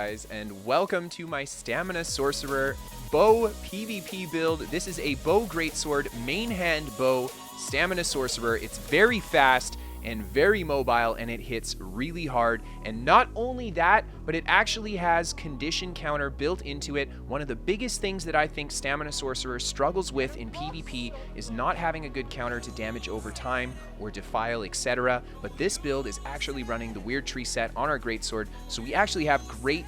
guys, and welcome to my Stamina Sorcerer bow PvP build. This is a bow greatsword, main hand bow, Stamina Sorcerer. It's very fast and very mobile, and it hits really hard. And not only that, but it actually has condition counter built into it. One of the biggest things that I think Stamina Sorcerer struggles with in PvP is not having a good counter to damage over time or defile, etc. But this build is actually running the weird tree set on our greatsword, so we actually have great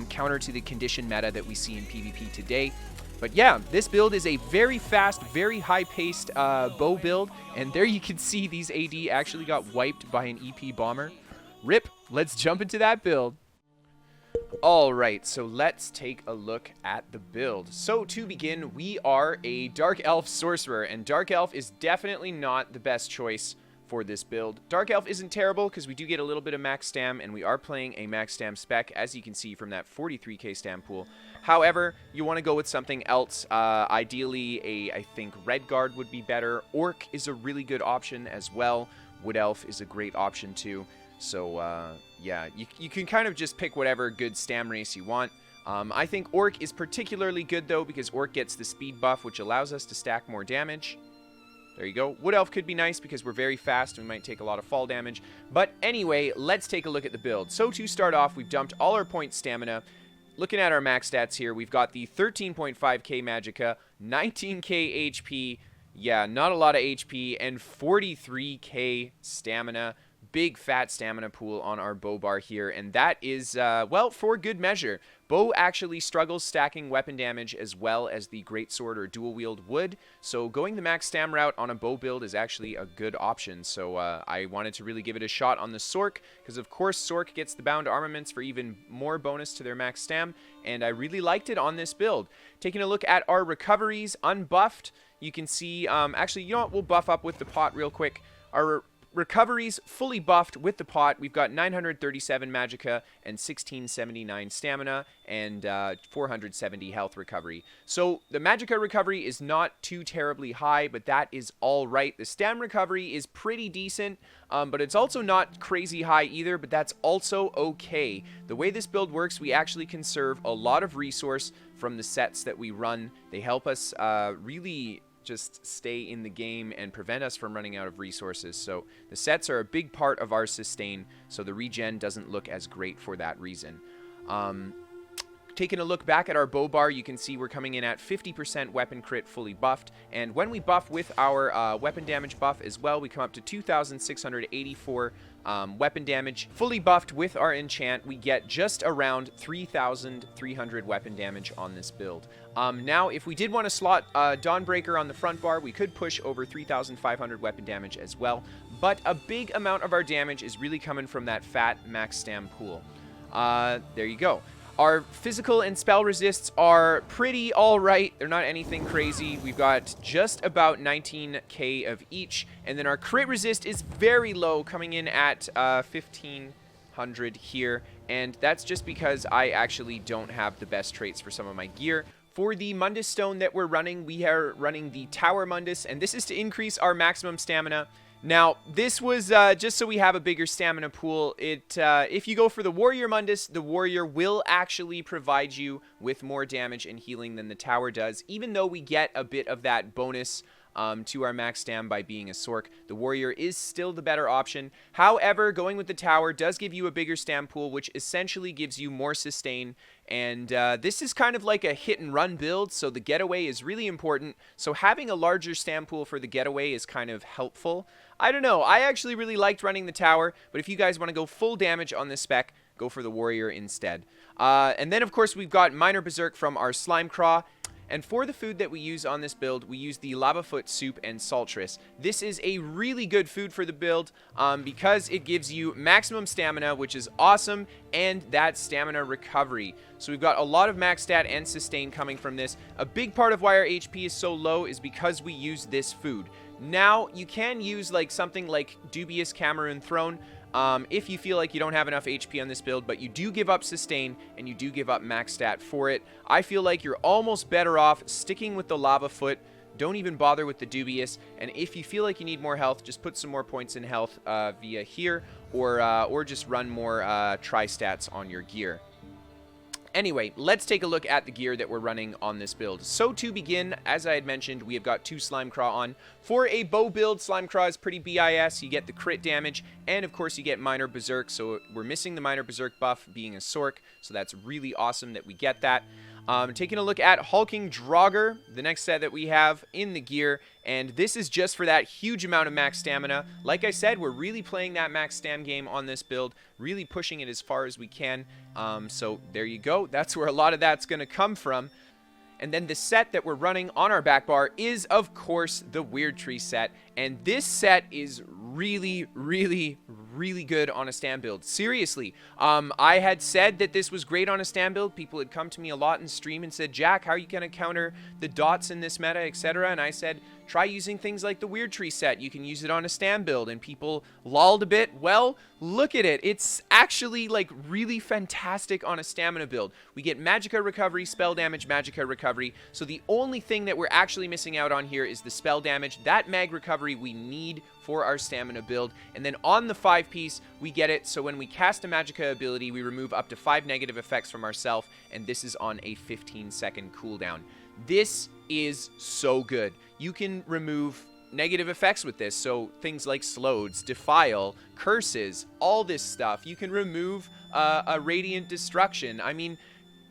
counter to the condition meta that we see in PvP today. But yeah, this build is a very fast, very high-paced bow build, and there you can see these AD actually got wiped by an EP bomber. Rip, let's jump into that build. Alright, so let's take a look at the build. So to begin, we are a Dark Elf Sorcerer, and Dark Elf is definitely not the best choice for this build. Dark Elf isn't terrible because we do get a little bit of max stam, and we are playing a max stam spec, as you can see from that 43k stam pool. However, you want to go with something else. Ideally, I think Red Guard would be better. Orc is a really good option as well. Wood Elf is a great option too. So yeah, you can kind of just pick whatever good stam race you want. I think Orc is particularly good though, because Orc gets the speed buff, which allows us to stack more damage. There you go. Wood Elf could be nice because we're very fast and we might take a lot of fall damage. But anyway, let's take a look at the build. So to start off, we've dumped all our point stamina. Looking at our max stats here, we've got the 13.5k magicka, 19k HP, yeah, not a lot of HP, and 43k stamina. Big fat stamina pool on our bow bar here, and that is, well, for good measure. Bow actually struggles stacking weapon damage as well as the greatsword or dual wield would, so going the max stam route on a bow build is actually a good option. So I wanted to really give it a shot on the Sorc, because of course Sorc gets the bound armaments for even more bonus to their max stam, and I really liked it on this build. Taking a look at our recoveries, unbuffed, you can see, actually, you know what, we'll buff up with the pot real quick. Our recoveries fully buffed with the pot. We've got 937 magicka and 1679 stamina and 470 health recovery. So the magicka recovery is not too terribly high, but that is all right. The stam recovery is pretty decent, but it's also not crazy high either, but that's also okay. The way this build works, we actually conserve a lot of resource from the sets that we run. They help us really just stay in the game and prevent us from running out of resources. So the sets are a big part of our sustain, so the regen doesn't look as great for that reason. Taking a look back at our bow bar, you can see we're coming in at 50% weapon crit fully buffed, and when we buff with our weapon damage buff as well, we come up to 2,684 weapon damage. Fully buffed with our enchant, we get just around 3,300 weapon damage on this build. Now, if we did want to slot Dawnbreaker on the front bar, we could push over 3,500 weapon damage as well, but a big amount of our damage is really coming from that fat max stam pool. There you go. Our physical and spell resists are pretty alright. They're not anything crazy. We've got just about 19k of each. And then our crit resist is very low, coming in at 1,500 here. And that's just because I actually don't have the best traits for some of my gear. For the Munda Stone that we're running, we are running the Tower Mundus, and this is to increase our maximum stamina. Now, this was just so we have a bigger stamina pool. If you go for the Warrior Mundus, the Warrior will actually provide you with more damage and healing than the Tower does, even though we get a bit of that bonus to our max stam by being a Sorc. The Warrior is still the better option. However, going with the Tower does give you a bigger stam pool, which essentially gives you more sustain. And this is kind of like a hit and run build, so the getaway is really important. So having a larger stam pool for the getaway is kind of helpful. I don't know, I actually really liked running the Tower, but if you guys want to go full damage on this spec, go for the Warrior instead. And then of course we've got Minor Berserk from our Slime Craw. And for the food that we use on this build, we use the Lava Foot Soup and Saltress. This is a really good food for the build because it gives you maximum stamina, which is awesome, and that stamina recovery. So we've got a lot of max stat and sustain coming from this. A big part of why our HP is so low is because we use this food. Now, you can use like something like Dubious Cameroon Throne, if you feel like you don't have enough HP on this build, but you do give up sustain and you do give up max stat for it. I feel like you're almost better off sticking with the Lava Foot. Don't even bother with the Dubious, and if you feel like you need more health, just put some more points in health via here, or just run more tri-stats on your gear. Anyway, let's take a look at the gear that we're running on this build. So to begin, as I had mentioned, we have got 2 Slimecraw on. For a bow build, Slimecraw is pretty BIS. You get the crit damage, and of course you get Minor Berserk, so we're missing the Minor Berserk buff being a Sorc, so that's really awesome that we get that. Taking a look at Hulking Draugr, the next set that we have in the gear, and this is just for that huge amount of max stamina. Like I said, we're really playing that max stam game on this build, really pushing it as far as we can. So there you go. That's where a lot of that's going to come from. And then the set that we're running on our back bar is, of course, the Weirdtree set. And this set is really, really, really good on a stand build. Seriously, I had said that this was great on a stand build. People had come to me a lot in stream and said, Jack, how are you going to counter the dots in this meta, etc.? And I said, try using things like the Weirdtree set. You can use it on a stand build. And people lolled a bit. Well, look at it. It's actually like really fantastic on a stamina build. We get Magicka recovery, spell damage, Magicka recovery. So the only thing that we're actually missing out on here is the spell damage. That mag recovery we need for our stamina build. And then on the 5-piece, we get it. So when we cast a Magicka ability, we remove up to 5 negative effects from ourselves. And this is on a 15-second cooldown. This is so good. You can remove negative effects with this, so things like slows, defile, curses, all this stuff. You can remove a radiant destruction. I mean,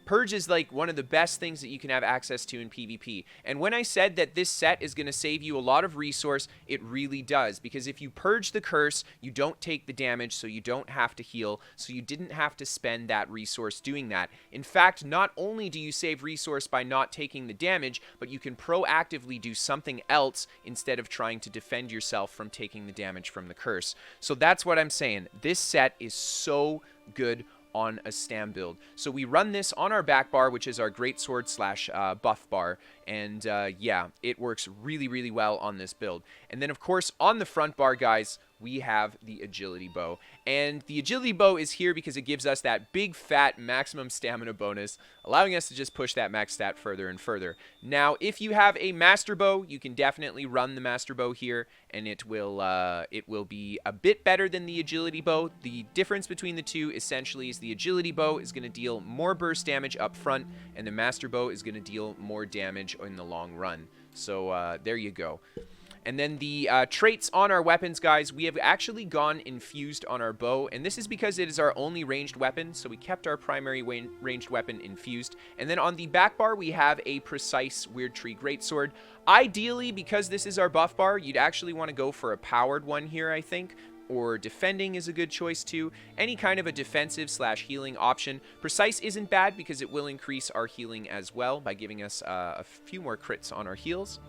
Purge is like one of the best things that you can have access to in PvP. And when I said that this set is going to save you a lot of resource, it really does. Because if you purge the curse, you don't take the damage, so you don't have to heal. So you didn't have to spend that resource doing that. In fact, not only do you save resource by not taking the damage, but you can proactively do something else instead of trying to defend yourself from taking the damage from the curse. So that's what I'm saying. This set is so good on a stam build. So we run this on our back bar, which is our greatsword slash buff bar, and yeah, it works really, really well on this build. And then of course on the front bar, guys, we have the agility bow. And the agility bow is here because it gives us that big fat maximum stamina bonus, allowing us to just push that max stat further and further. Now, if you have a master bow, you can definitely run the master bow here, and it will be a bit better than the agility bow. The difference between the two essentially is the agility bow is going to deal more burst damage up front, and the master bow is going to deal more damage in the long run. So there you go. And then the traits on our weapons, guys, we have actually gone infused on our bow, and this is because it is our only ranged weapon, so we kept our primary ranged weapon infused. And then on the back bar, we have a precise Weirdtree greatsword. Ideally, because this is our buff bar, you'd actually want to go for a powered one here, I think, or defending is a good choice too. Any kind of a defensive slash healing option. Precise isn't bad because it will increase our healing as well by giving us a few more crits on our heals.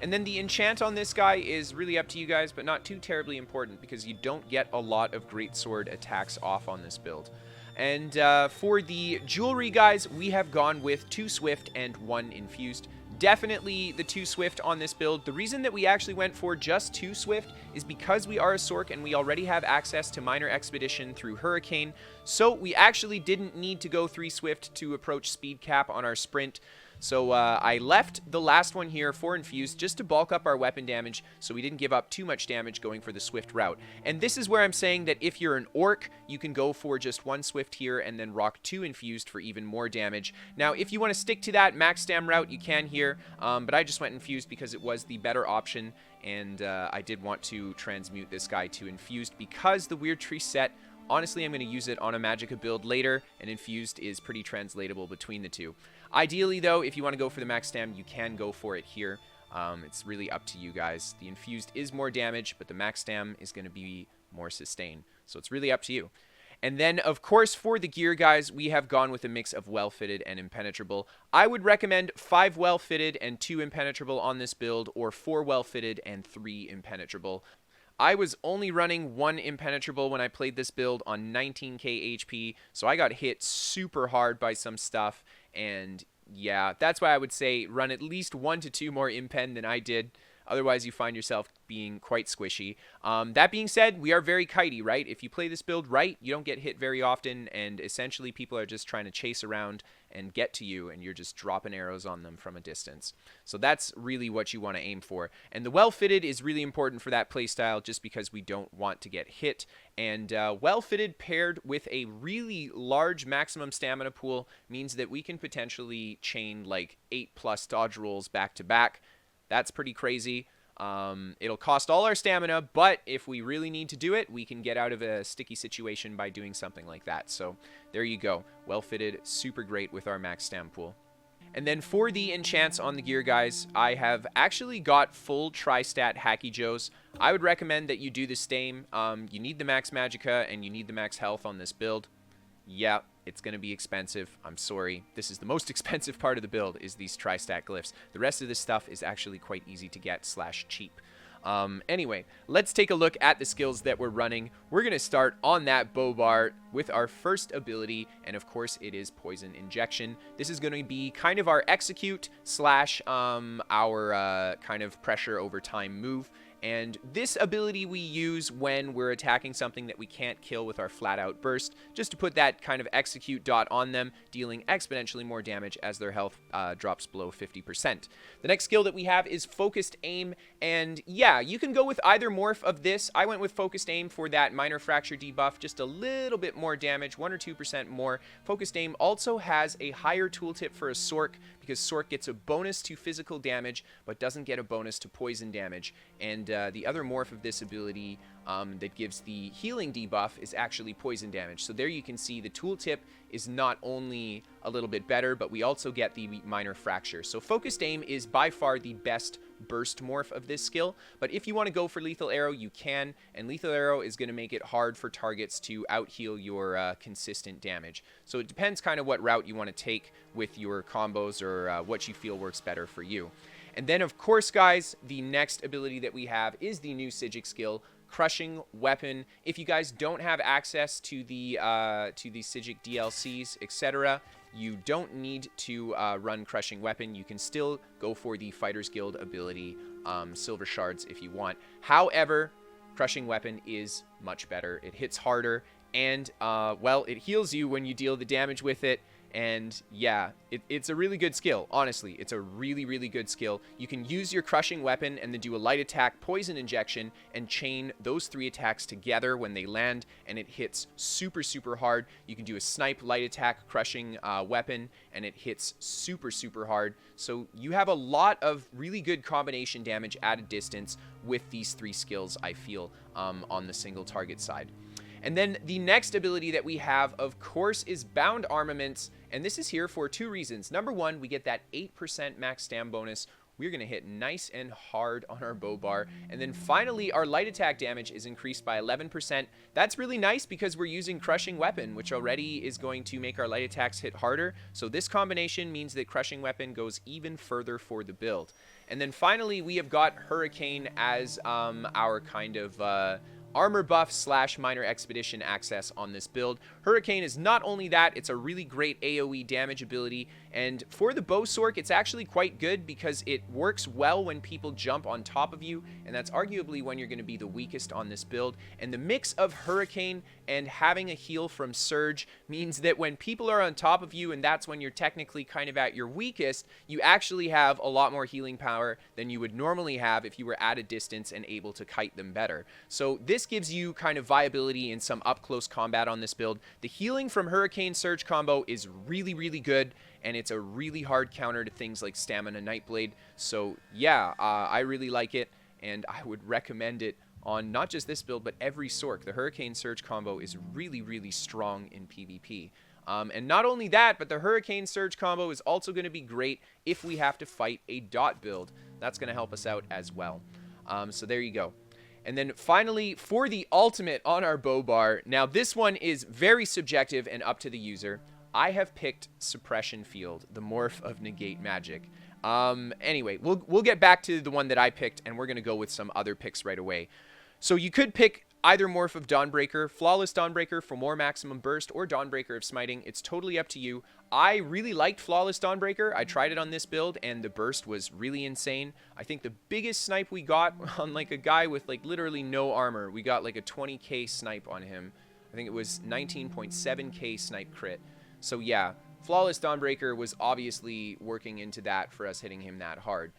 And then the enchant on this guy is really up to you guys, but not too terribly important because you don't get a lot of greatsword attacks off on this build. And for the jewelry, guys, we have gone with 2 swift and 1 infused. Definitely the 2 swift on this build. The reason that we actually went for just 2 swift is because we are a Sorc and we already have access to minor expedition through Hurricane. So we actually didn't need to go 3 swift to approach speed cap on our sprint. So I left the last one here for infused just to bulk up our weapon damage so we didn't give up too much damage going for the swift route. And this is where I'm saying that if you're an orc, you can go for just 1 swift here and then rock 2 infused for even more damage. Now, if you want to stick to that max stam route, you can here, but I just went infused because it was the better option, and I did want to transmute this guy to infused because the Weirdtree set, honestly, I'm going to use it on a Magicka build later, and infused is pretty translatable between the two. Ideally, though, if you want to go for the max stam, you can go for it here. It's really up to you guys. The infused is more damage, but the max stam is going to be more sustain. So it's really up to you. And then, of course, for the gear, guys, we have gone with a mix of well-fitted and impenetrable. I would recommend 5 well-fitted and 2 impenetrable on this build, or 4 well-fitted and 3 impenetrable. I was only running 1 impenetrable when I played this build on 19k HP, so I got hit super hard by some stuff, and yeah, that's why I would say run at least 1 to 2 more impen than I did. Otherwise, you find yourself being quite squishy. That being said, we are very kitey, right? If you play this build right, you don't get hit very often, and essentially people are just trying to chase around and get to you, and you're just dropping arrows on them from a distance. So that's really what you want to aim for. And the well-fitted is really important for that playstyle just because we don't want to get hit. And well-fitted paired with a really large maximum stamina pool means that we can potentially chain like 8+ dodge rolls back to back. That's pretty crazy. It'll cost all our stamina, but if we really need to do it, we can get out of a sticky situation by doing something like that. So there you go. Well-fitted, super great with our max stam pool. And then for the enchants on the gear, guys, I have actually got full tri-stat Hacky Joes. I would recommend that you do the same. You need the max magicka and you need the max health on this build. Yeah, it's going to be expensive. I'm sorry. This is the most expensive part of the build, is these tri-stat glyphs. The rest of this stuff is actually quite easy to get / cheap. Anyway, let's take a look at the skills that we're running. We're going to start on that bow bar with our first ability, and of course it is Poison Injection. This is going to be kind of our execute / our kind of pressure over time move. And this ability we use when we're attacking something that we can't kill with our flat-out burst, just to put that kind of execute dot on them, dealing exponentially more damage as their health drops below 50%. The next skill that we have is Focused Aim, and yeah, you can go with either morph of this. I went with Focused Aim for that minor fracture debuff, just a little bit more damage, 1 or 2% more. Focused Aim also has a higher tooltip for a Sorc, because Sorc gets a bonus to physical damage, but doesn't get a bonus to poison damage. And the other morph of this ability that gives the healing debuff is actually poison damage. So there you can see the tooltip is not only a little bit better, but we also get the minor fracture. So Focused Aim is by far the best burst morph of this skill, but if you want to go for Lethal Arrow, you can, and Lethal Arrow is going to make it hard for targets to out-heal your consistent damage. So it depends kind of what route you want to take with your combos, or what you feel works better for you. And then, of course, guys, the next ability that we have is the new Psijic skill, Crushing Weapon. If you guys don't have access to the Psijic DLCs, etc., you don't need to run Crushing Weapon. You can still go for the Fighters Guild ability, Silver Shards, if you want. However, Crushing Weapon is much better. It hits harder, and, well, it heals you when you deal the damage with it. And yeah, it's a really good skill. Honestly, it's a really, really good skill. You can use your Crushing Weapon and then do a light attack, Poison Injection, and chain those 3 attacks together when they land, and it hits super, super hard. You can do a snipe, light attack, Crushing Weapon, and it hits super, super hard. So you have a lot of really good combination damage at a distance with these 3 skills, I feel, on the single target side. And then the next ability that we have, of course, is Bound Armaments, and this is here for 2 reasons. Number 1, we get that 8% max stam bonus. We're going to hit nice and hard on our bow bar. And then finally, our light attack damage is increased by 11%. That's really nice because we're using Crushing Weapon, which already is going to make our light attacks hit harder. So this combination means that Crushing Weapon goes even further for the build. And then finally, we have got Hurricane as our kind of armor buff / minor expedition access on this build. Hurricane is not only that, it's a really great AoE damage ability, and for the bow sorc, it's actually quite good because it works well when people jump on top of you, and that's arguably when you're going to be the weakest on this build. And the mix of Hurricane and having a heal from Surge means that when people are on top of you, and that's when you're technically kind of at your weakest, you actually have a lot more healing power than you would normally have if you were at a distance and able to kite them better. So this gives you kind of viability in some up-close combat on this build. The healing from Hurricane Surge combo is really, really good, and it's a really hard counter to things like Stamina Nightblade. So yeah, I really like it, and I would recommend it on not just this build, but every sorc. The Hurricane Surge combo is really, really strong in PvP. And not only that, but the Hurricane Surge combo is also going to be great if we have to fight a dot build. That's going to help us out as well. So there you go. And then finally, for the ultimate on our bow bar, now this one is very subjective and up to the user. I have picked Suppression Field, the morph of Negate Magic. Anyway, we'll get back to the one that I picked, and we're going to go with some other picks right away. So you could pick either morph of Dawnbreaker, Flawless Dawnbreaker for more maximum burst, or Dawnbreaker of Smiting. It's totally up to you. I really liked Flawless Dawnbreaker. I tried it on this build, and the burst was really insane. I think the biggest snipe we got on like a guy with like literally no armor, we got like a 20k snipe on him. I think it was 19.7k snipe crit. So yeah, Flawless Dawnbreaker was obviously working into that for us hitting him that hard.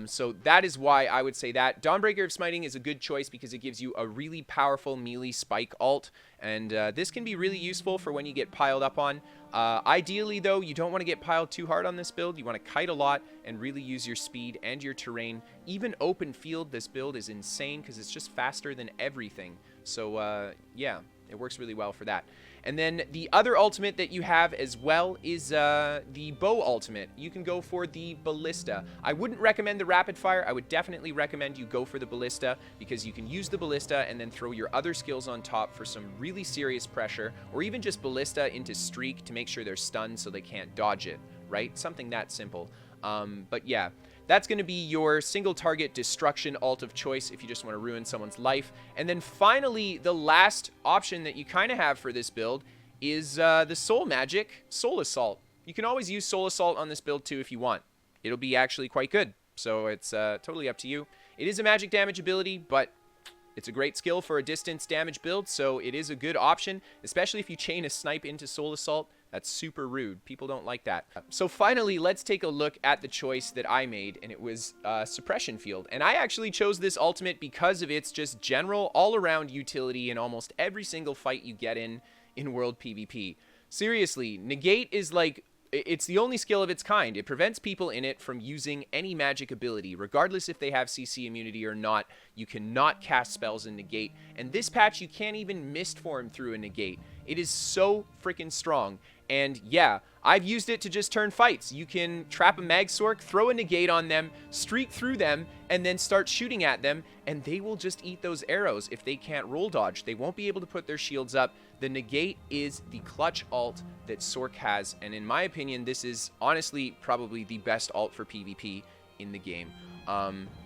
So that is why I would say that. Dawnbreaker of Smiting is a good choice because it gives you a really powerful melee spike ult, and this can be really useful for when you get piled up on. Ideally, though, you don't want to get piled too hard on this build. You want to kite a lot and really use your speed and your terrain. Even open field, this build is insane because it's just faster than everything. So, yeah, it works really well for that. And then the other ultimate that you have as well is the bow ultimate. You can go for the ballista. I wouldn't recommend the rapid fire. I would definitely recommend you go for the ballista because you can use the ballista and then throw your other skills on top for some really serious pressure, or even just ballista into streak to make sure they're stunned so they can't dodge it, right? Something that simple. But yeah, that's going to be your single target destruction ult of choice if you just want to ruin someone's life. And then finally, the last option that you kind of have for this build is the soul magic, Soul Assault. You can always use Soul Assault on this build too if you want. It'll be actually quite good. So it's totally up to you. It is a magic damage ability, but it's a great skill for a distance damage build, so it is a good option, especially if you chain a snipe into Soul Assault. That's super rude. People don't like that. So finally, let's take a look at the choice that I made, and it was Suppression Field. And I actually chose this ultimate because of its just general all-around utility in almost every single fight you get in World PvP. Seriously, Negate is like, it's the only skill of its kind. It prevents people in it from using any magic ability, regardless if they have CC immunity or not. You cannot cast spells in Negate, and this patch you can't even mist form through a Negate. It is so freaking strong. And yeah, I've used it to just turn fights. You can trap a Magsork, throw a Negate on them, streak through them, and then start shooting at them, and they will just eat those arrows if they can't roll dodge. They won't be able to put their shields up. The Negate is the clutch ult that Sorc has, and in my opinion, this is honestly probably the best ult for PvP in the game.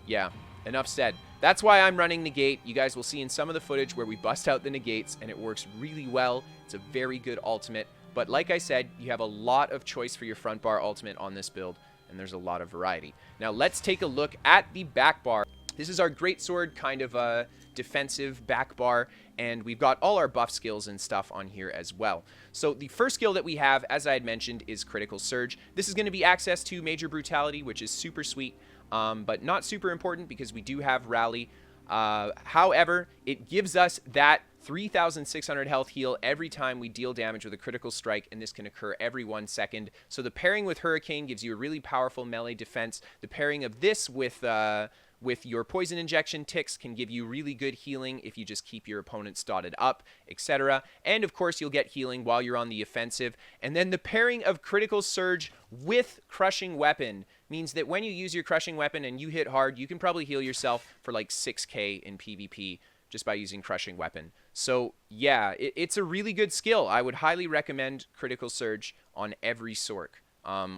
Yeah, enough said. That's why I'm running Negate. You guys will see in some of the footage where we bust out the Negates, and it works really well. It's a very good ultimate. But like I said, you have a lot of choice for your front bar ultimate on this build, and there's a lot of variety. Now let's take a look at the back bar. This is our greatsword kind of a defensive back bar, and we've got all our buff skills and stuff on here as well. So the first skill that we have, as I had mentioned, is Critical Surge. This is going to be access to Major Brutality, which is super sweet, but not super important because we do have Rally. However, it gives us that 3,600 health heal every time we deal damage with a critical strike, and this can occur every 1 second. So the pairing with Hurricane gives you a really powerful melee defense. The pairing of this with your poison injection ticks can give you really good healing if you just keep your opponents dotted up, etc. And of course, you'll get healing while you're on the offensive. And then the pairing of Critical Surge with Crushing Weapon means that when you use your Crushing Weapon and you hit hard, you can probably heal yourself for like 6k in PvP just by using Crushing Weapon. So yeah, it's a really good skill. I would highly recommend Critical Surge on every Sorc,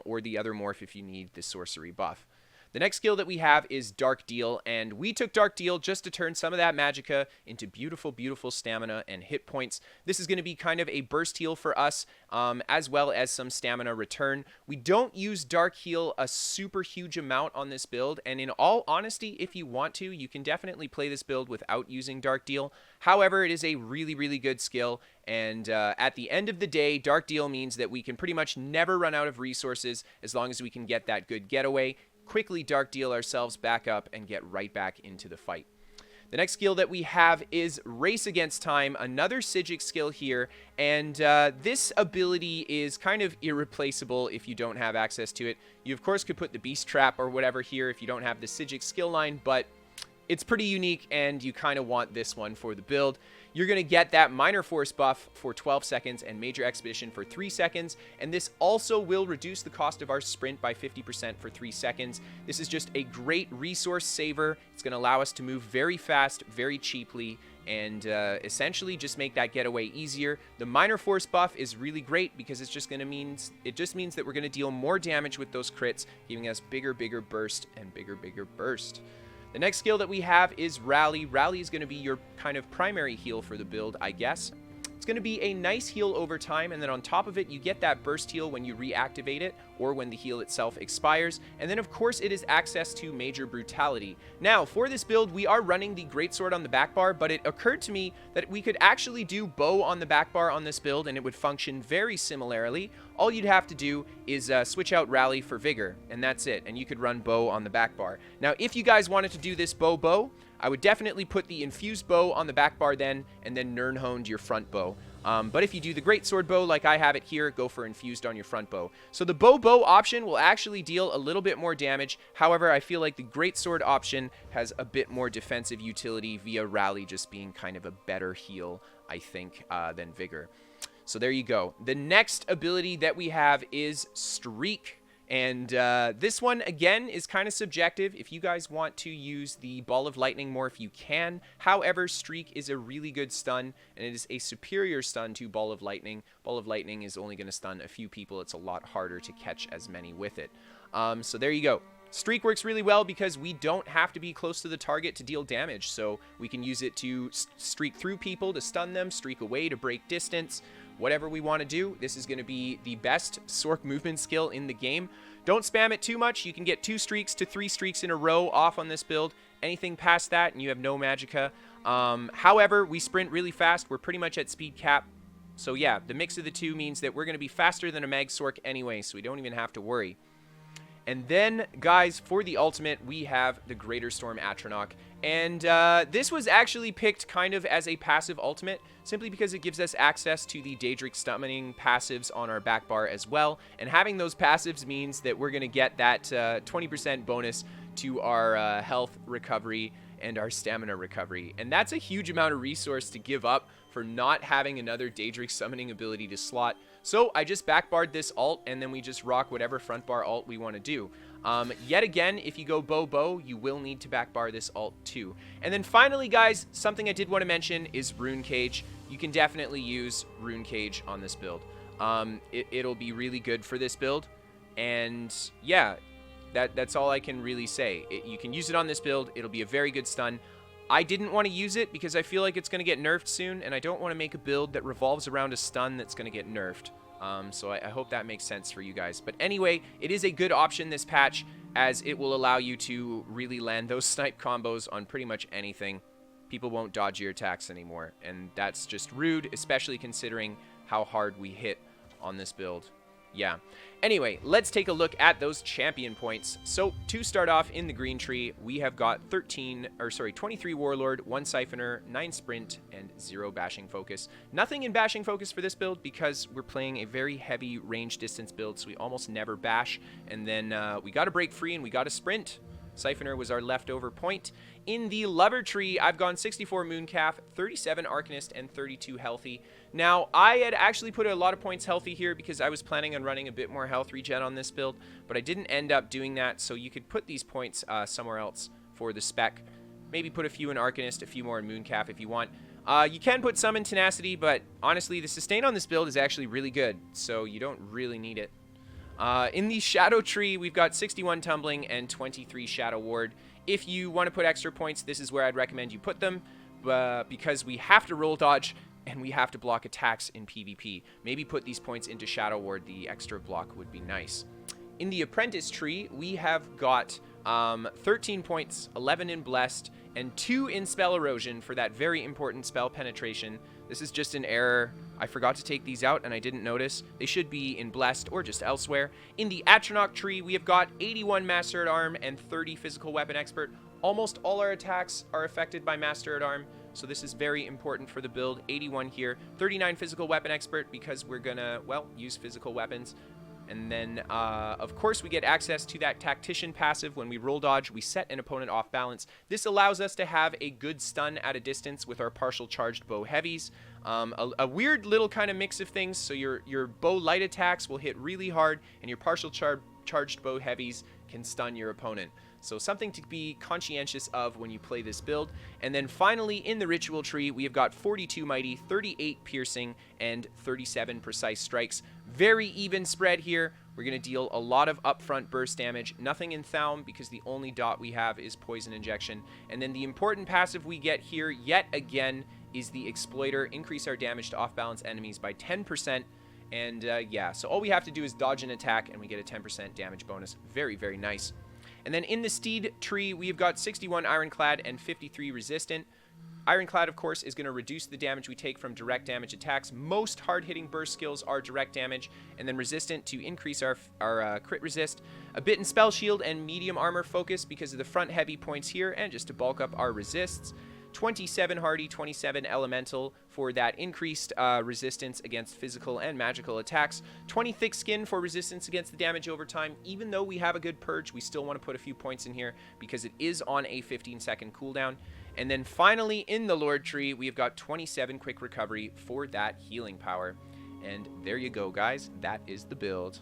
or the other morph if you need the sorcery buff. The next skill that we have is Dark Deal, and we took Dark Deal just to turn some of that magicka into beautiful, beautiful stamina and hit points. This is going to be kind of a burst heal for us, as well as some stamina return. We don't use Dark Heal a super huge amount on this build, and in all honesty, if you want to, you can definitely play this build without using Dark Deal. However, it is a really, really good skill, and at the end of the day, Dark Deal means that we can pretty much never run out of resources as long as we can get that good getaway, quickly Dark Deal ourselves back up, and get right back into the fight. The next skill that we have is Race Against Time, another Psijic skill here, and this ability is kind of irreplaceable if you don't have access to it. You of course could put the Beast Trap or whatever here if you don't have the Psijic skill line, but it's pretty unique, and you kind of want this one for the build. You're going to get that Minor Force buff for 12 seconds and Major Expedition for 3 seconds, and this also will reduce the cost of our sprint by 50% for 3 seconds. This is just a great resource saver. It's going to allow us to move very fast, very cheaply, and essentially just make that getaway easier. The Minor Force buff is really great because it's just going to means that we're going to deal more damage with those crits, giving us bigger burst and bigger burst. The next skill that we have is Rally. Rally is going to be your kind of primary heal for the build, I guess. It's going to be a nice heal over time, and then on top of it, you get that burst heal when you reactivate it, or when the heal itself expires, and then of course it is access to Major Brutality. Now, for this build, we are running the Greatsword on the back bar, but it occurred to me that we could actually do Bow on the back bar on this build, and it would function very similarly. All you'd have to do is switch out Rally for Vigor, and that's it, and you could run Bow on the back bar. Now, if you guys wanted to do this Bow, I would definitely put the Infused Bow on the back bar then, and then Nirnhoned your front bow. But if you do the Greatsword bow like I have it here, go for Infused on your front bow. So the bow option will actually deal a little bit more damage. However, I feel like the Greatsword option has a bit more defensive utility via Rally just being kind of a better heal, I think, than Vigor. So there you go. The next ability that we have is Streak. And this one, again, is kind of subjective. If you guys want to use the Ball of Lightning more, if you can. However, Streak is a really good stun, and it is a superior stun to Ball of Lightning. Ball of Lightning is only going to stun a few people. It's a lot harder to catch as many with it. So there you go. Streak works really well because we don't have to be close to the target to deal damage. So we can use it to streak through people, to stun them, streak away, to break distance. Whatever we want to do, this is going to be the best Sorc movement skill in the game. Don't spam it too much. You can get 2 streaks to 3 streaks in a row off on this build. Anything past that and you have no magicka. However, we sprint really fast. We're pretty much at speed cap. So yeah, the mix of the two means that we're going to be faster than a Mag Sorc anyway, so we don't even have to worry. And then, guys, for the ultimate, we have the Greater Storm Atronach. And this was actually picked kind of as a passive ultimate, simply because it gives us access to the Daedric Summoning passives on our back bar as well. And having those passives means that we're going to get that 20% bonus to our health recovery and our stamina recovery. And that's a huge amount of resource to give up for not having another Daedric Summoning ability to slot. So I just backbarred this ult, and then we just rock whatever front bar ult we want to do. Yet again, if you go bow, you will need to backbar this ult too. And then finally, guys, something I did want to mention is Rune Cage. You can definitely use Rune Cage on this build. It'll be really good for this build. And yeah, that's all I can really say. You can use it on this build. It'll be a very good stun. I didn't want to use it because I feel like it's going to get nerfed soon, and I don't want to make a build that revolves around a stun that's going to get nerfed. So I hope that makes sense for you guys. But anyway, it is a good option this patch, as it will allow you to really land those snipe combos on pretty much anything. People won't dodge your attacks anymore, and that's just rude, especially considering how hard we hit on this build. Yeah. Anyway, let's take a look at those champion points. So, to start off in the green tree, we have got 23 Warlord, 1 Siphoner, 9 Sprint, and 0 Bashing Focus. Nothing in Bashing Focus for this build because we're playing a very heavy range distance build, so we almost never bash. And then we got to break free and we got to sprint. Siphoner was our leftover point. In the Lover Tree, I've gone 64 Mooncalf, 37 Arcanist, and 32 Healthy. Now, I had actually put a lot of points healthy here because I was planning on running a bit more health regen on this build, but I didn't end up doing that, so you could put these points somewhere else for the spec. Maybe put a few in Arcanist, a few more in Mooncalf if you want. You can put some in Tenacity, but honestly, the sustain on this build is actually really good, so you don't really need it. In the Shadow Tree, we've got 61 Tumbling and 23 Shadow Ward. If you want to put extra points, this is where I'd recommend you put them, because we have to roll dodge and we have to block attacks in PvP. Maybe put these points into Shadow Ward. The extra block would be nice. In the Apprentice Tree, we have got 13 points, 11 in Blessed, and 2 in Spell Erosion for that very important spell penetration. This is just an error. I forgot to take these out and I didn't notice. They should be in Blessed or just elsewhere. In the Atronach Tree, we have got 81 Master at Arm and 30 Physical Weapon Expert. Almost all our attacks are affected by Master at Arm, so this is very important for the build. 81 here, 39 Physical Weapon Expert because we're gonna, well, use physical weapons. And then, of course, we get access to that Tactician passive. When we roll dodge, we set an opponent off balance. This allows us to have a good stun at a distance with our partial charged bow heavies. A weird little kind of mix of things. So your bow light attacks will hit really hard, and your partial charged bow heavies can stun your opponent. So something to be conscientious of when you play this build. And then finally, in the Ritual Tree, we have got 42 Mighty, 38 Piercing, and 37 Precise Strikes. Very even spread here. We're going to deal a lot of upfront burst damage. Nothing in Thaum because the only dot we have is Poison Injection. And then the important passive we get here yet again is the Exploiter. Increase our damage to off-balance enemies by 10%. And yeah, so all we have to do is dodge an attack and we get a 10% damage bonus. Very, very nice. And then in the Steed tree, we've got 61 Ironclad and 53 Resistant. Ironclad, of course, is going to reduce the damage we take from direct damage attacks. Most hard-hitting burst skills are direct damage, and then Resistant to increase our crit resist. A bit in Spell Shield and medium armor focus because of the front heavy points here, and just to bulk up our resists. 27 Hardy, 27 Elemental for that increased resistance against physical and magical attacks. 20 Thick Skin for resistance against the damage over time. Even though we have a good purge, we still want to put a few points in here because it is on a 15-second cooldown. And then finally, in the Lord Tree, we've got 27 Quick Recovery for that healing power. And there you go, guys. That is the build.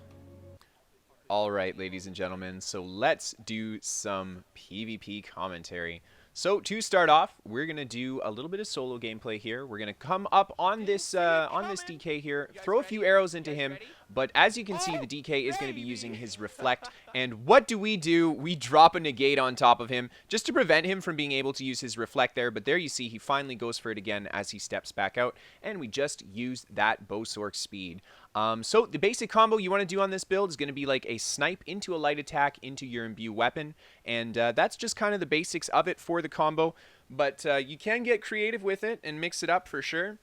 All right, ladies and gentlemen, so let's do some PvP commentary. So to start off, we're going to do a little bit of solo gameplay here. We're going to come up on this DK here, throw a few arrows into him, but as you can see, the DK is going to be using his Reflect, and what do? We drop a negate on top of him, just to prevent him from being able to use his Reflect there, but there you see, he finally goes for it again as he steps back out, and we just used that Bowsork speed. So the basic combo you want to do on this build is going to be like a snipe into a light attack into your imbue weapon, and that's just kind of the basics of it for the combo, but you can get creative with it and mix it up for sure.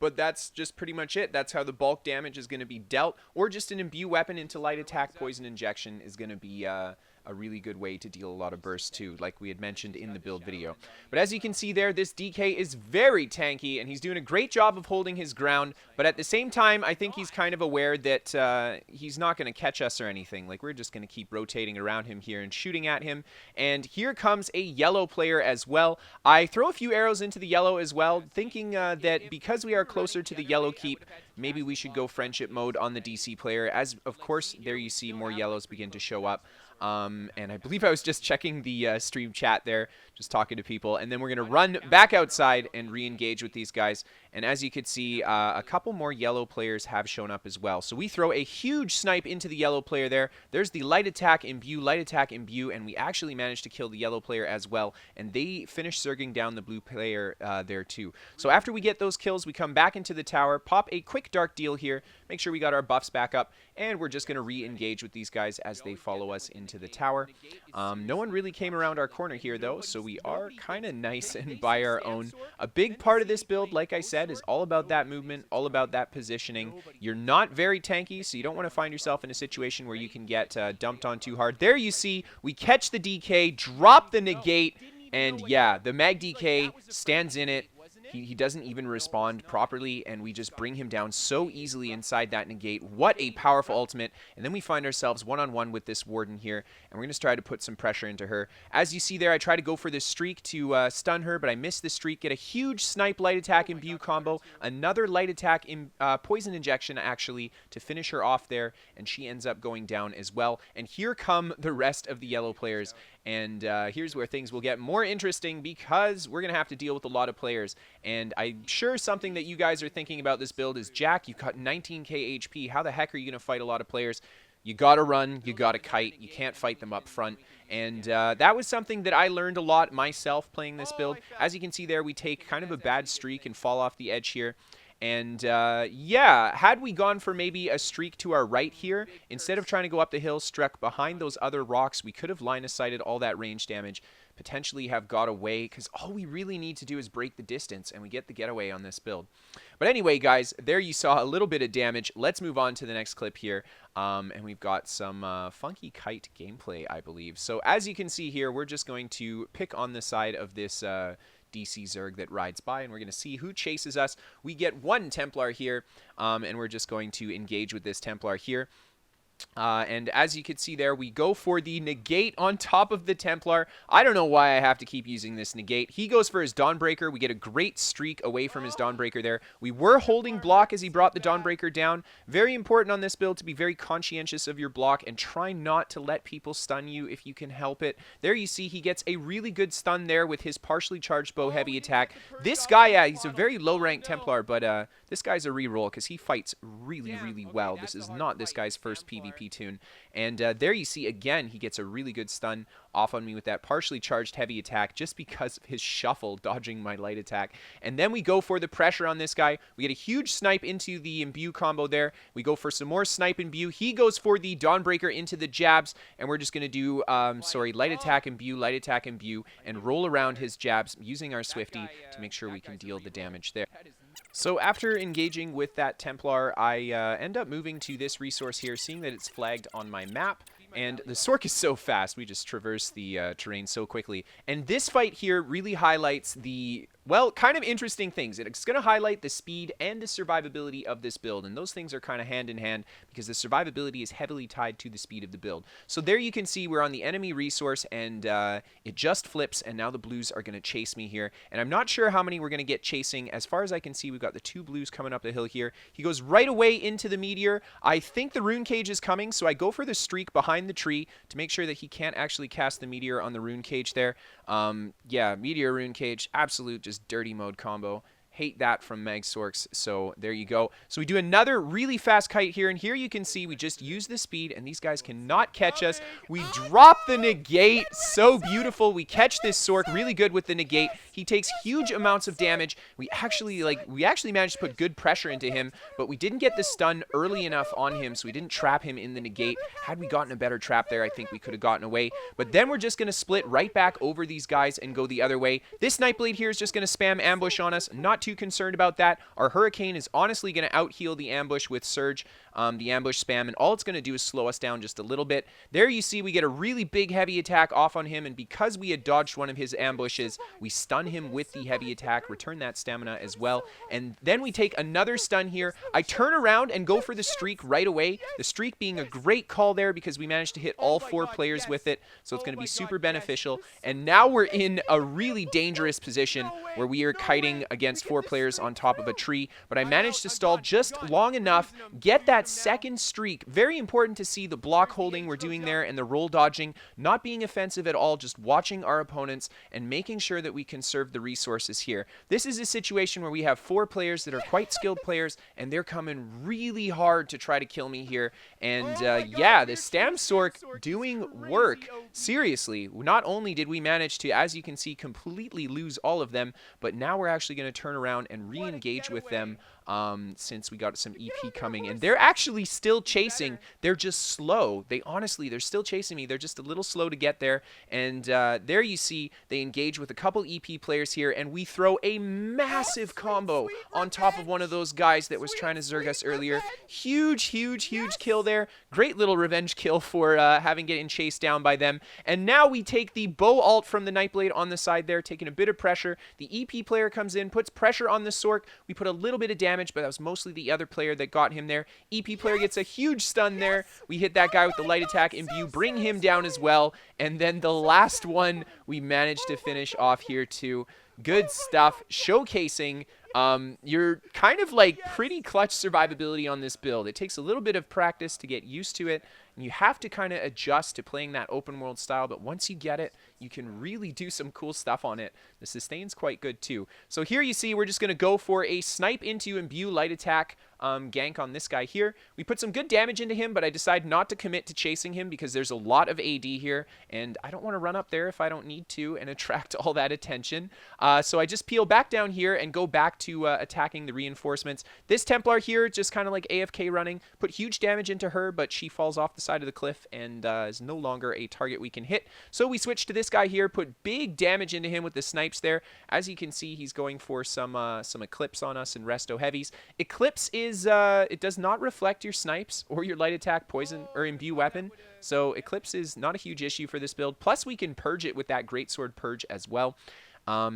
But that's just pretty much it. That's how the bulk damage is going to be dealt, or just an imbue weapon into light attack. Poison Injection is going to be a really good way to deal a lot of bursts too, like we had mentioned in the build video. But as you can see there, this DK is very tanky, and he's doing a great job of holding his ground, but at the same time, I think he's kind of aware that he's not going to catch us or anything. Like, we're just going to keep rotating around him here and shooting at him. And here comes a yellow player as well. I throw a few arrows into the yellow as well, thinking that because we are closer to the yellow keep, maybe we should go friendship mode on the DC player, as of course, there you see more yellows begin to show up. And I believe I was just checking the stream chat there, just talking to people, and then we're going to run back outside and re-engage with these guys. And as you can see, a couple more yellow players have shown up as well. So we throw a huge snipe into the yellow player there. There's the light attack imbue, and we actually managed to kill the yellow player as well, and they finish zerging down the blue player there too. So after we get those kills, we come back into the tower, pop a quick dark deal here, make sure we got our buffs back up, and we're just going to re-engage with these guys as they follow us into the tower. No one really came around our corner here though, so we are kind of nice and by our own. A big part of this build, like I said, is all about that movement, all about that positioning. You're not very tanky, so you don't want to find yourself in a situation where you can get dumped on too hard. There you see, we catch the DK, drop the negate, and yeah, the Mag DK stands in it. He doesn't even respond properly, and we just bring him down so easily inside that negate. What a powerful ultimate. And then we find ourselves one-on-one with this Warden here, and we're going to try to put some pressure into her. As you see there, I try to go for this streak to stun her, but I miss the streak. Get a huge snipe light attack imbue combo. Another light attack poison injection, actually, to finish her off there, and she ends up going down as well. And here come the rest of the yellow players. And here's where things will get more interesting, because we're going to have to deal with a lot of players. And I'm sure something that you guys are thinking about this build is, Jack, you've got 19k HP. How the heck are you going to fight a lot of players? You got to run. You got to kite. You can't fight them up front. And that was something that I learned a lot myself playing this build. As you can see there, we take kind of a bad streak and fall off the edge here. And yeah, had we gone for maybe a streak to our right here, instead of trying to go up the hill, struck behind those other rocks, we could have line of sighted all that range damage, potentially have got away, because all we really need to do is break the distance, and we get the getaway on this build. But anyway, guys, there you saw a little bit of damage. Let's move on to the next clip here, and we've got some funky kite gameplay, I believe. So as you can see here, we're just going to pick on the side of this DC Zerg that rides by, and we're going to see who chases us. We get one Templar here, and we're just going to engage with this Templar here. And as you can see there, we go for the negate on top of the Templar. I don't know why I have to keep using this negate. He goes for his Dawnbreaker. We get a great streak away from his Dawnbreaker there. We were holding block as he brought the Dawnbreaker down. Very important on this build to be very conscientious of your block and try not to let people stun you if you can help it. There you see he gets a really good stun there with his partially charged bow heavy attack. This guy, yeah, he's a very low-ranked Templar, but this guy's a reroll because he fights really, really well. This is not this guy's first PvP tune. And there you see, again, he gets a really good stun off on me with that partially charged heavy attack just because of his shuffle dodging my light attack. And then we go for the pressure on this guy. We get a huge snipe into the imbue combo there. We go for some more snipe imbue. He goes for the Dawnbreaker into the jabs, and we're just going to do, light attack imbue, and roll around his jabs using our Swifty to make sure we can deal the damage there. So after engaging with that Templar, I end up moving to this resource here, seeing that it's flagged on my map. And the Sorc is so fast, we just traverse the terrain so quickly. And this fight here really highlights the, well, kind of interesting things. It's going to highlight the speed and the survivability of this build, and those things are kind of hand in hand because the survivability is heavily tied to the speed of the build. So there you can see we're on the enemy resource, and it just flips, and now the blues are going to chase me here. And I'm not sure how many we're going to get chasing. As far as I can see, we've got the 2 blues coming up the hill here. He goes right away into the meteor. I think the rune cage is coming, so I go for the streak behind the tree to make sure that he can't actually cast the meteor on the rune cage there. Yeah, meteor rune cage, absolute just dirty mode combo. Hate that from Mag Sorcs, so there you go. So we do another really fast kite here, and here you can see we just use the speed, and these guys cannot catch us. We drop the negate, so beautiful. We catch this Sorc really good with the negate. He takes huge amounts of damage. We actually managed to put good pressure into him, but we didn't get the stun early enough on him, so we didn't trap him in the negate. Had we gotten a better trap there, I think we could have gotten away. But then we're just going to split right back over these guys and go the other way. This Nightblade here is just going to spam ambush on us. Not too concerned about that. Our Hurricane is honestly going to out-heal the ambush with Surge, the ambush spam, and all it's going to do is slow us down just a little bit. There you see we get a really big heavy attack off on him, and because we had dodged one of his ambushes, we stun him with the heavy attack, return that stamina as well, and then we take another stun here. I turn around and go for the streak right away, the streak being a great call there because we managed to hit all 4 players with it, so it's going to be super beneficial. And now we're in a really dangerous position where we are kiting against 4 players on top of a tree, but I managed to stall just long enough, get that second streak. Very important to see the block holding we're doing there and the roll dodging, not being offensive at all, just watching our opponents and making sure that we conserve the resources here. This is a situation where we have 4 players that are quite skilled players, and they're coming really hard to try to kill me here. And yeah, the Stam Sorc doing work. Seriously, not only did we manage to, as you can see, completely lose all of them, but now we're actually going to turn around and re-engage with them since we got some EP coming, and they're actually still chasing. They're just slow. They're still chasing me. They're just a little slow to get there, and there you see they engage with a couple EP players here, and we throw a massive combo on top of one of those guys that was trying to zerg us earlier. Huge kill there. Great little revenge kill for having getting chased down by them. And now we take the bow alt from the Nightblade on the side there, taking a bit of pressure. The EP player comes in, puts pressure on the Sorc. We put a little bit of damage, but that was mostly the other player that got him there. EP player gets a huge stun there. We hit that guy with the light attack imbue, bring him down as well. And then the last one we managed to finish off here too. Good stuff. Showcasing your kind of like pretty clutch survivability on this build. It takes a little bit of practice to get used to it, and you have to kind of adjust to playing that open world style, but once you get it, you can really do some cool stuff on it. The sustain's quite good too. So here you see we're just going to go for a snipe into imbue light attack gank on this guy here. We put some good damage into him, but I decide not to commit to chasing him because there's a lot of AD here, and I don't want to run up there if I don't need to and attract all that attention. So I just peel back down here and go back to attacking the reinforcements. This Templar here, just kind of like AFK running, put huge damage into her, but she falls off the side of the cliff and is no longer a target we can hit. So we switch to this guy here, put big damage into him with the snipes there. As you can see, he's going for some Eclipse on us and Resto Heavies. Eclipse is it does not reflect your snipes or your light attack poison or imbue weapon, so Eclipse is not a huge issue for this build. Plus we can purge it with that greatsword purge as well.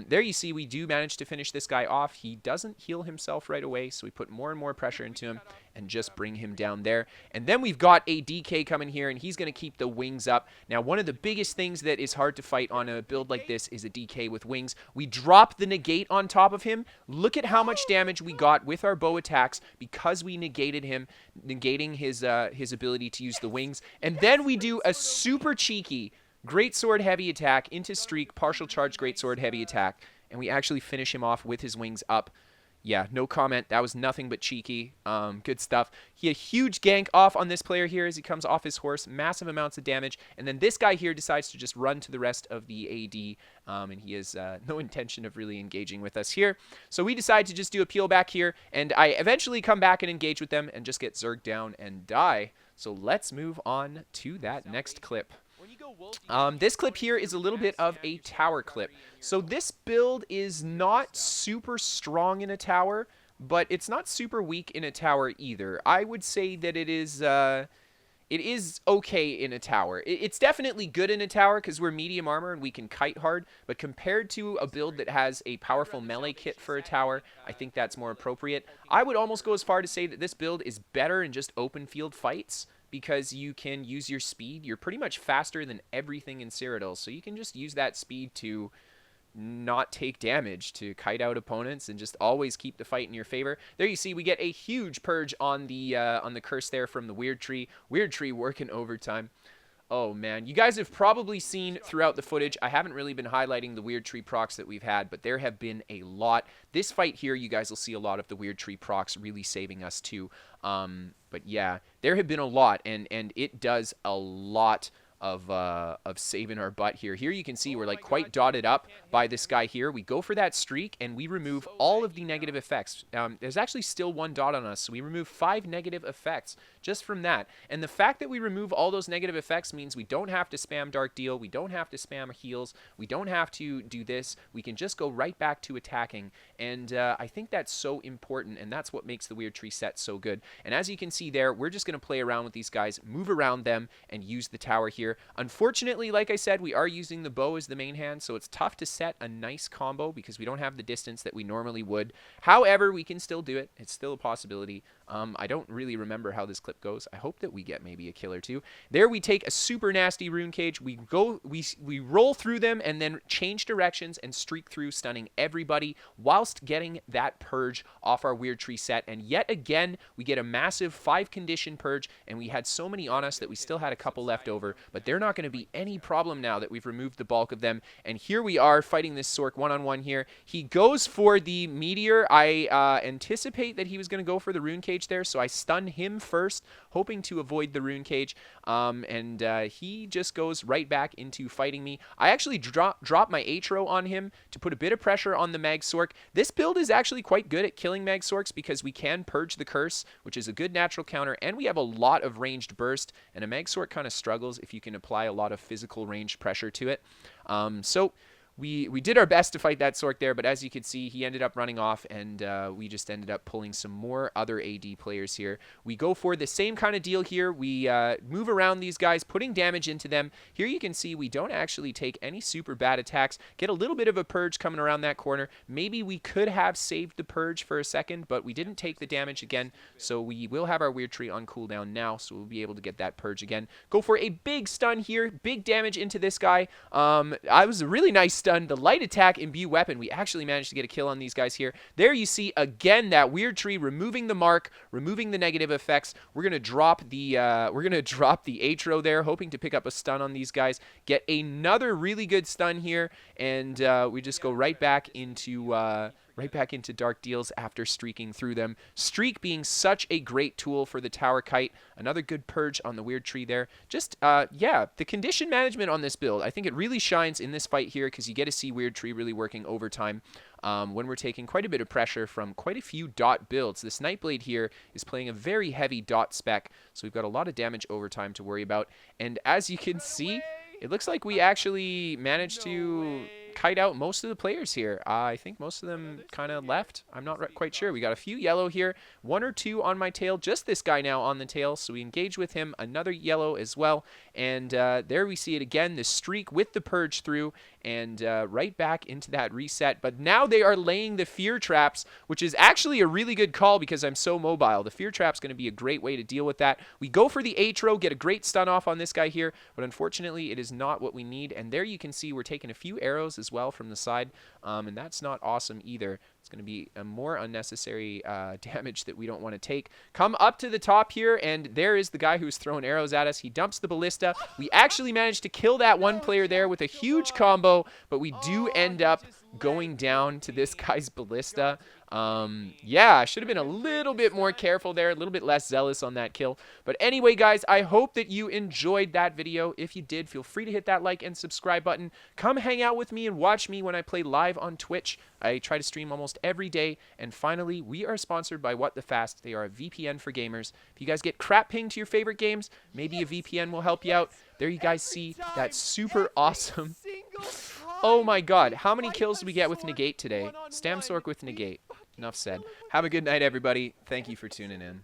There you see we do manage to finish this guy off. He doesn't heal himself right away, so we put more and more pressure into him and just bring him down there. And then we've got a DK coming here, and he's going to keep the wings up. Now, one of the biggest things that is hard to fight on a build like this is a DK with wings. We drop the negate on top of him. Look at how much damage we got with our bow attacks because we negated him, negating his ability to use the wings. And then we do a super cheeky Greatsword heavy attack into streak, partial charge Greatsword heavy attack, and we actually finish him off with his wings up. Yeah, no comment. That was nothing but cheeky. Good stuff. He had a huge gank off on this player here as he comes off his horse. Massive amounts of damage. And then this guy here decides to just run to the rest of the AD. And he has no intention of really engaging with us here. So we decide to just do a peel back here. And I eventually come back and engage with them and just get zerged down and die. So let's move on to that next clip. This clip here is a little bit of a tower clip. So this build is not super strong in a tower, but it's not super weak in a tower either. I would say that it is okay in a tower. It's definitely good in a tower because we're medium armor and we can kite hard, but compared to a build that has a powerful melee kit for a tower, I think that's more appropriate. I would almost go as far to say that this build is better in just open field fights, because you can use your speed. You're pretty much faster than everything in Cyrodiil, so you can just use that speed to not take damage, to kite out opponents and just always keep the fight in your favor. There you see we get a huge purge on the curse there from the Weird Tree. Weird Tree working overtime. Oh man, you guys have probably seen throughout the footage, I haven't really been highlighting the Weird Tree procs that we've had, but there have been a lot. This fight here, you guys will see a lot of the Weird Tree procs really saving us too. But yeah, there have been a lot, and it does a lot of saving our butt here. Here you can see we're like quite dotted up by this guy here. We go for that streak and we remove all of the negative effects. There's actually still one dot on us, so we remove 5 negative effects just from that. And the fact that we remove all those negative effects means we don't have to spam Dark Deal, we don't have to spam heals, we don't have to do this. We can just go right back to attacking. And I think that's so important, and that's what makes the Weird Tree set so good. And as you can see there, we're just going to play around with these guys, move around them, and use the tower here. Unfortunately, like I said, we are using the bow as the main hand, so it's tough to set a nice combo because we don't have the distance that we normally would. However, we can still do it. It's still a possibility. I don't really remember how this clip goes. I hope that we get maybe a kill or two. There we take a super nasty rune cage. We roll through them and then change directions and streak through, stunning everybody whilst getting that purge off our Weird Tree set. And yet again, we get a massive 5 condition purge, and we had so many on us that we still had a couple left over, but they're not going to be any problem now that we've removed the bulk of them. And here we are fighting this Sorc one-on-one here. He goes for the meteor. I anticipate that he was going to go for the rune cage there, so I stun him first, hoping to avoid the rune cage, and he just goes right back into fighting me. I actually drop my Atro on him to put a bit of pressure on the Mag Sorc. This build is actually quite good at killing Mag Sorcs because we can purge the curse, which is a good natural counter, and we have a lot of ranged burst, and a Mag Sorc kind of struggles if you can apply a lot of physical ranged pressure to it. So we did our best to fight that Sorc there, but as you can see, he ended up running off, and we just ended up pulling some more other AD players here. We go for the same kind of deal here. We move around these guys, putting damage into them. Here you can see we don't actually take any super bad attacks. Get a little bit of a purge coming around that corner. Maybe we could have saved the purge for a second, but we didn't take the damage again, so we will have our Weird Tree on cooldown now, so we'll be able to get that purge again. Go for a big stun here, big damage into this guy. I was a really nice stun. The light attack imbue weapon, we actually managed to get a kill on these guys here. There you see again that Weird Tree removing the mark, removing the negative effects. We're gonna drop the Atro there, hoping to pick up a stun on these guys. Get another really good stun here, and we just go right back into Dark Deals after streaking through them. Streak being such a great tool for the Tower Kite. Another good purge on the Weird Tree there. Just, yeah, the condition management on this build, I think it really shines in this fight here because you get to see Weird Tree really working overtime when we're taking quite a bit of pressure from quite a few dot builds. This Nightblade here is playing a very heavy dot spec, so we've got a lot of damage overtime to worry about. And as you can see, it looks like we actually managed to kite out most of the players here. I think most of them kind of left. I'm not quite sure. We got a few yellow here, 1 or 2 on my tail. Just this guy now on the tail, so we engage with him. Another yellow as well, and there we see it again, the streak with the purge through, and right back into that reset. But now they are laying the fear traps, which is actually a really good call because I'm so mobile. The fear trap's going to be a great way to deal with that. We go for the Atro, get a great stun off on this guy here, but unfortunately it is not what we need. And there you can see we're taking a few arrows as well from the side, and that's not awesome either. It's going to be a more unnecessary damage that we don't want to take. Come up to the top here, and there is the guy who's throwing arrows at us. He dumps the ballista. We actually managed to kill that one player there with a huge combo, but we do end up going down to this guy's ballista. Yeah, I should have been a little bit more careful there, a little bit less zealous on that kill. But anyway, guys, I hope that you enjoyed that video. If you did, feel free to hit that like and subscribe button. Come hang out with me and watch me when I play live on Twitch. I try to stream almost every day. And finally, we are sponsored by What the Fast. They are a VPN for gamers. If you guys get crap ping to your favorite games, maybe a VPN will help you out. There you guys see that super awesome. Oh my god, how many kills did we get with Negate today? Stamsork with Negate. Enough said. Have a good night, everybody. Thank you for tuning in.